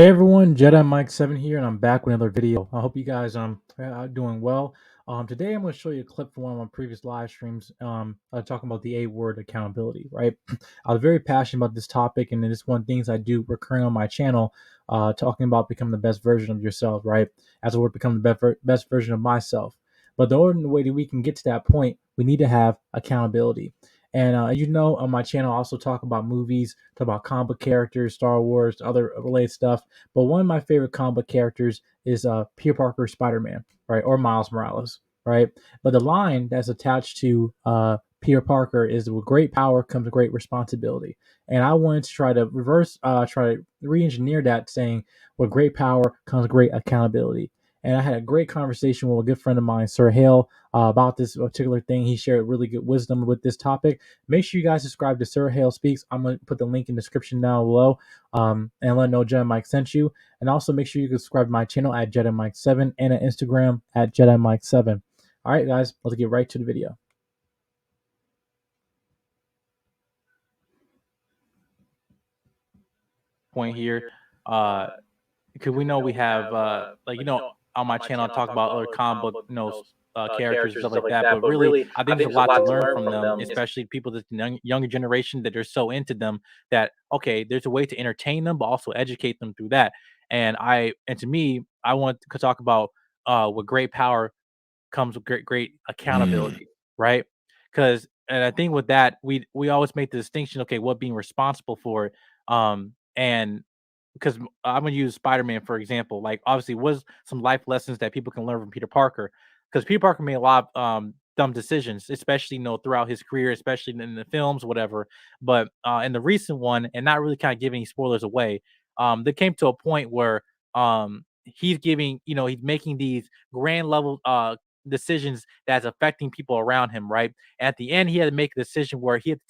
Hey everyone, Jedi Mike 7 here, and I'm back with another video. I hope you guys are doing well. Today I'm going to show you a clip from one of my previous live streams. Talking about the A-word accountability. Right, I was very passionate about this topic, and it's one of the things I do recurring on my channel. Talking about becoming the best version of yourself. Right, as it were, become the best version of myself. But the only way that we can get to that point, we need to have accountability. And on my channel, I also talk about movies, talk about comic book characters, Star Wars, other related stuff. But one of my favorite comic book characters is Peter Parker, Spider-Man, right, or Miles Morales, right. But the line that's attached to Peter Parker is, "With great power comes great responsibility." And I wanted to try to try to re-engineer that, saying, "With great power comes great accountability." And I had a great conversation with a good friend of mine, Sir Hale, about this particular thing. He shared really good wisdom with this topic. Make sure you guys subscribe to Sir Hale Speaks. I'm going to put the link in the description down below, and let know Jedi Mike sent you. And also make sure you subscribe to my channel at Jedi Mike 7 and at Instagram at Jedi Mike 7. All right, guys, let's get right to the video. Point here, because we know we have on my channel I talk about other comic book characters and stuff like that, but really I think there's a lot to learn from them, especially people that's the younger generation that are so into them that okay, there's a way to entertain them but also educate them through that. And to me, I want to talk about with great power comes with great accountability, right? Because and I think with that we always make the distinction, okay, what being responsible for, and because I'm gonna use Spider-Man for example. Like, obviously, was some life lessons that people can learn from Peter Parker, because Peter Parker made a lot of dumb decisions, especially throughout his career, especially in the films, whatever. But in the recent one, and not really kind of giving any spoilers away, there came to a point where he's giving, he's making these grand level decisions that's affecting people around him, right? At the end, he had to make a decision where he had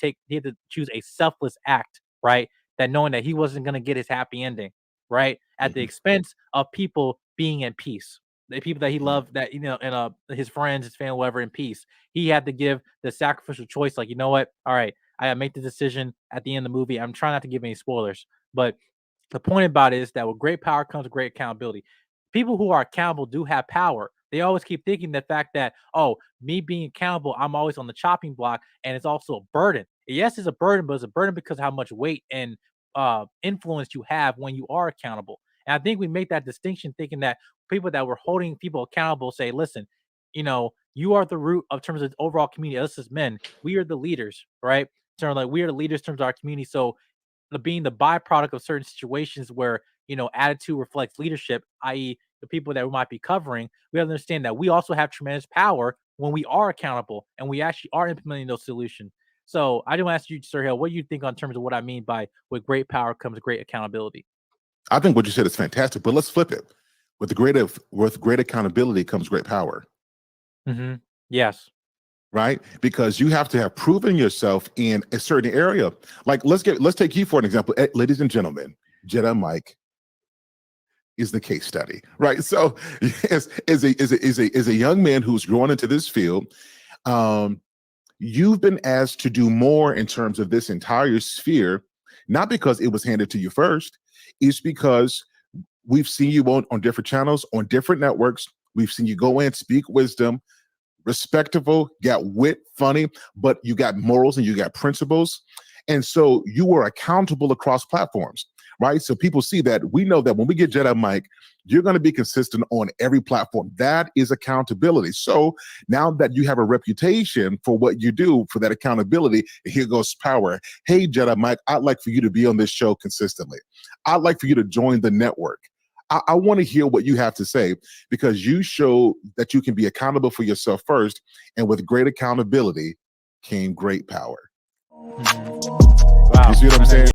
to choose a selfless act, right? That knowing that he wasn't going to get his happy ending, right? At the expense of people being in peace, the people that he loved, that and his friends, his family, whatever, in peace. He had to give the sacrificial choice, like, you know what? All right, I gotta make the decision at the end of the movie. I'm trying not to give any spoilers, but the point about it is that with great power comes great accountability. People who are accountable do have power. They always keep thinking the fact that, oh, me being accountable, I'm always on the chopping block, and it's also a burden. Yes, it's a burden, but it's a burden because of how much weight and influence you have when you are accountable. And I think we make that distinction, thinking that people that were holding people accountable say, listen, you are the root of terms of the overall community. Us as men, we are the leaders, right? So like we are the leaders in terms of our community. So being the byproduct of certain situations where attitude reflects leadership, i.e., the people that we might be covering, we have to understand that we also have tremendous power when we are accountable and we actually are implementing those solutions. So I do want to ask you, Sir Hill, what do you think on terms of what I mean by with great power comes great accountability? I think what you said is fantastic, but let's flip it. With great accountability comes great power. Yes. Right? Because you have to have proven yourself in a certain area. Like let's take you for an example. Ladies and gentlemen, Jedi Mike is the case study, right? So as a young man who's growing into this field, you've been asked to do more in terms of this entire sphere, not because it was handed to you first. It's because we've seen you on different channels, on different networks. We've seen you go in, speak wisdom, respectable, got wit, funny, but you got morals and you got principles. And so you were accountable across platforms, right? So people see that. We know that when we get Jedi Mike, you're going to be consistent on every platform. That is accountability. So now that you have a reputation for what you do, for that accountability, here goes power. Hey, Jedi Mike, I'd like for you to be on this show consistently. I'd like for you to join the network. I want to hear what you have to say, because you show that you can be accountable for yourself first, and with great accountability came great power. Wow. You see what I'm saying?